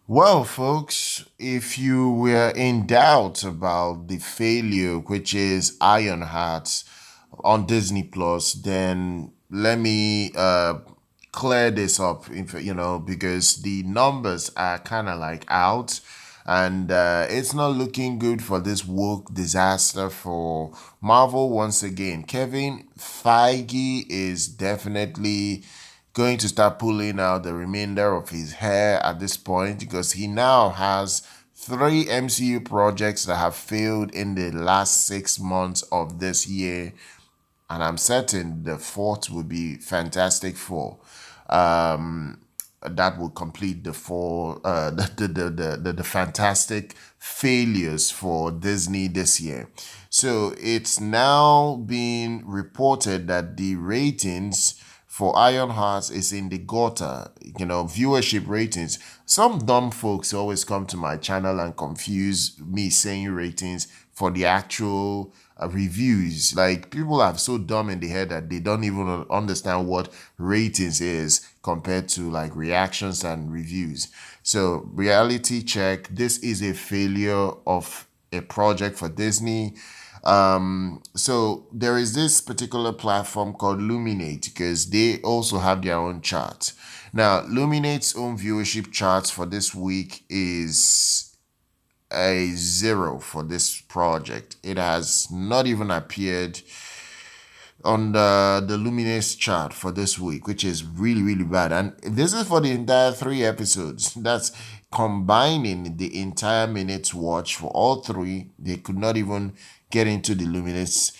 Well, folks, if you were in doubt about the failure, which is Ironheart on Disney Plus, then let me clear this up, if, because the numbers are kind of like out, and it's not looking good for this woke disaster for Marvel once again. Kevin Feige is definitely going to start pulling out the remainder of his hair at this point because he now has three MCU projects that have failed in the last 6 months of this year, and I'm certain the fourth will be Fantastic Four. That will complete the four the fantastic failures for Disney this year. So it's now being reported that the ratings for Ironheart is in the gutter, viewership ratings. Some dumb folks always come to my channel and confuse me saying ratings for the actual reviews. Like, people are so dumb in the head that they don't even understand what ratings is compared to like reactions and reviews. So, reality check, this is a failure of a project for Disney. So there is this particular platform called Luminate because they also have their own charts. Now, Luminate's own viewership charts for this week is a zero for this project. It has not even appeared on the Luminous chart for this week, which is really, really bad. And this is for the entire three episodes. That's combining the entire minutes watch for all three. They could not even get into the Luminous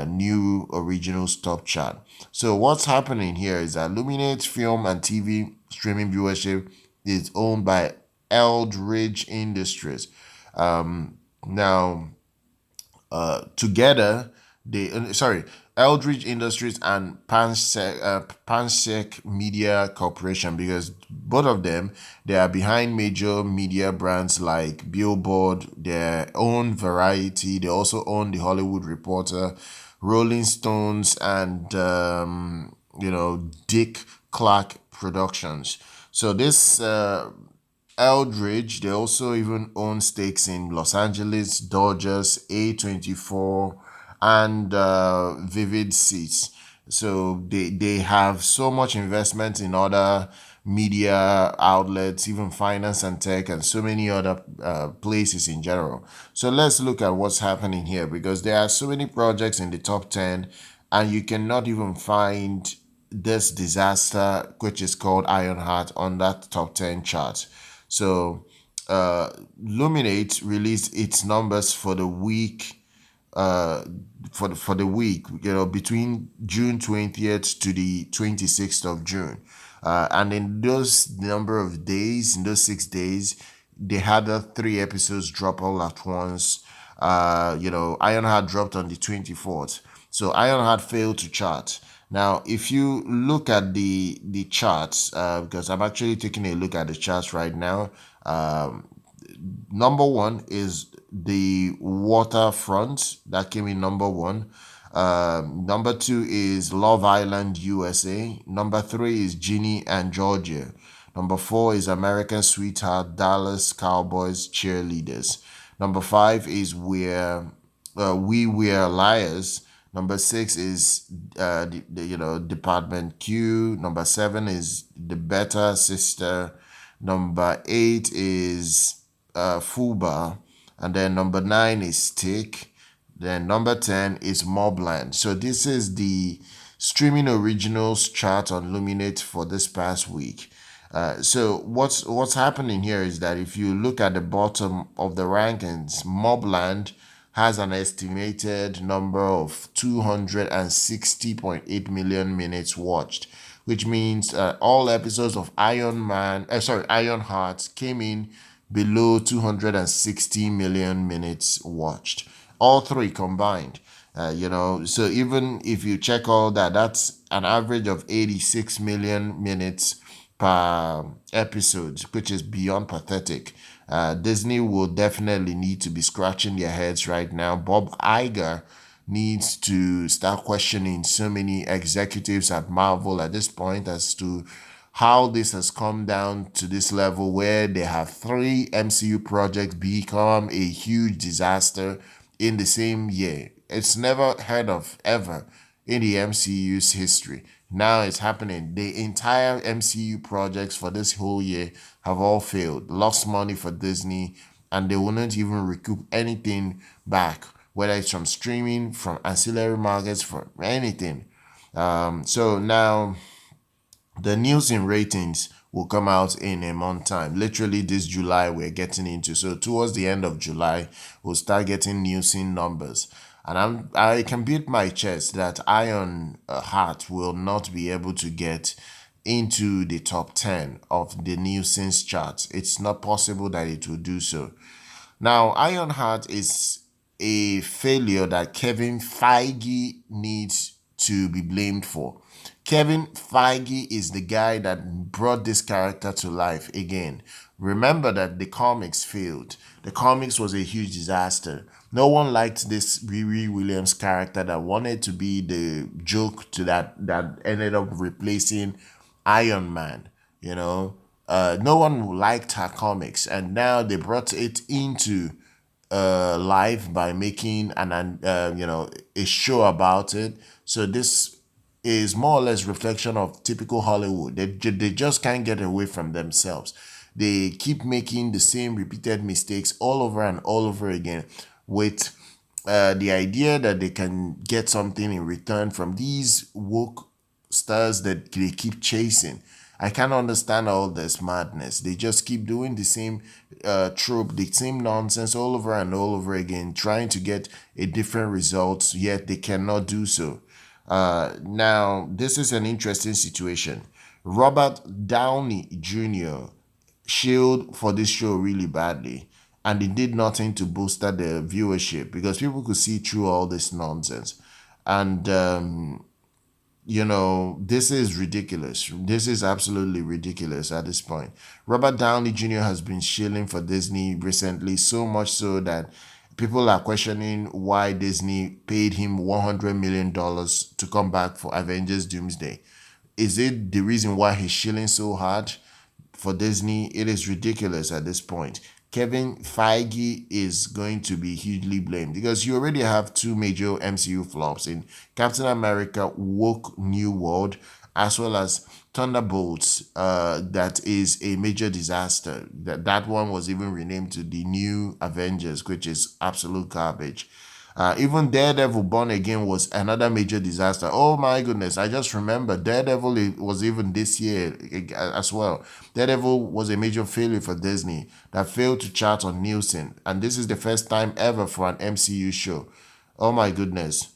new original stop chart. So what's happening here is that Luminate film and TV streaming viewership is owned by Eldridge Industries. Now, together, Eldridge Industries and Pansec Media Corporation, because both of them, they are behind major media brands like Billboard, their own Variety. They also own the Hollywood Reporter, Rolling Stones, and Dick Clark Productions. So this Eldridge, they also even own stakes in Los Angeles Dodgers, A24, and Vivid Seats. So they have so much investment in other media outlets, even finance and tech, and so many other places in general. So let's look at what's happening here because there are so many projects in the top 10, and you cannot even find this disaster, which is called Ironheart, on that top 10 chart. So, Luminate released its numbers for the week, between June 20th to the 26th of June. And in those number of days, in those 6 days, they had the three episodes drop all at once. Ironheart dropped on the 24th. So Ironheart failed to chart. Now, if you look at the charts, because I'm actually taking a look at the charts right now, number one is the Waterfront that came in number one. Number two is Love Island USA. Number three is Ginny and Georgia. Number four is American Sweetheart Dallas Cowboys Cheerleaders. Number five is where We Were Liars. Number six is Department Q. Number seven is The Better Sister. Number eight is Fuba, and then number nine is Stick. Then number 10 is Mobland. So this is the streaming originals chart on Luminate for this past week. So what's happening here is that if you look at the bottom of the rankings, Mobland has an estimated number of 260.8 million minutes watched, which means all episodes of Ironheart came in below 260 million minutes watched. All three combined. So even if you check all that, that's an average of 86 million minutes per episode, which is beyond pathetic. Disney will definitely need to be scratching their heads right now. Bob Iger needs to start questioning so many executives at Marvel at this point as to how this has come down to this level where they have 3 MCU projects become a huge disaster in the same year. It's never heard of ever in the MCU's history. Now it's happening. The entire MCU projects for this whole year have all failed, lost money for Disney, and they will not even recoup anything back, whether it's from streaming, from ancillary markets, from anything. So now the news in ratings will come out in a month time. Literally this July we're getting into. So towards the end of July, we'll start getting news in numbers. And I can beat my chest that Iron Heart will not be able to get into the top 10 of the new scenes charts. It's not possible that it will do so. Now, Ironheart is a failure that Kevin Feige needs to be blamed for. Kevin Feige is the guy that brought this character to life again. Remember that the comics failed. The comics was a huge disaster. No one liked this Riri Williams character that wanted to be the joke to that ended up replacing Iron Man, you know. No one liked her comics, and now they brought it into live by making a show about it. So this is more or less reflection of typical Hollywood. They just can't get away from themselves. They keep making the same repeated mistakes all over and all over again with the idea that they can get something in return from these woke stars that they keep chasing. I can't understand all this madness. They just keep doing the same trope, the same nonsense all over and all over again, trying to get a different result, yet they cannot do so. Now, this is an interesting situation. Robert Downey Jr. shield for this show really badly, and it did nothing to bolster the viewership because people could see through all this nonsense. And this is ridiculous. This is absolutely ridiculous at this point. Robert Downey Jr. has been shilling for Disney recently, so much so that people are questioning why Disney paid him $100 million to come back for Avengers Doomsday. Is it the reason why he's shilling so hard for Disney? It is ridiculous at this point. Kevin Feige is going to be hugely blamed because you already have 2 major MCU flops in Captain America Woke New World as well as Thunderbolts. That is a major disaster. That one was even renamed to the New Avengers, which is absolute garbage. Even Daredevil Born Again was another major disaster. Oh my goodness, I just remember Daredevil was even this year as well. Daredevil was a major failure for Disney that failed to chart on Nielsen. And this is the first time ever for an MCU show. Oh my goodness.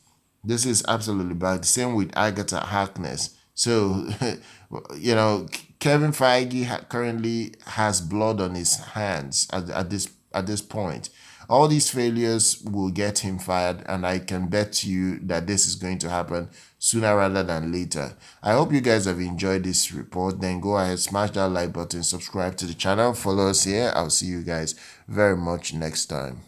This is absolutely bad. Same with Agatha Harkness. So, Kevin Feige currently has blood on his hands at this point. All these failures will get him fired, and I can bet you that this is going to happen sooner rather than later. I hope you guys have enjoyed this report. Then go ahead, smash that like button, subscribe to the channel, follow us here. I'll see you guys very much next time.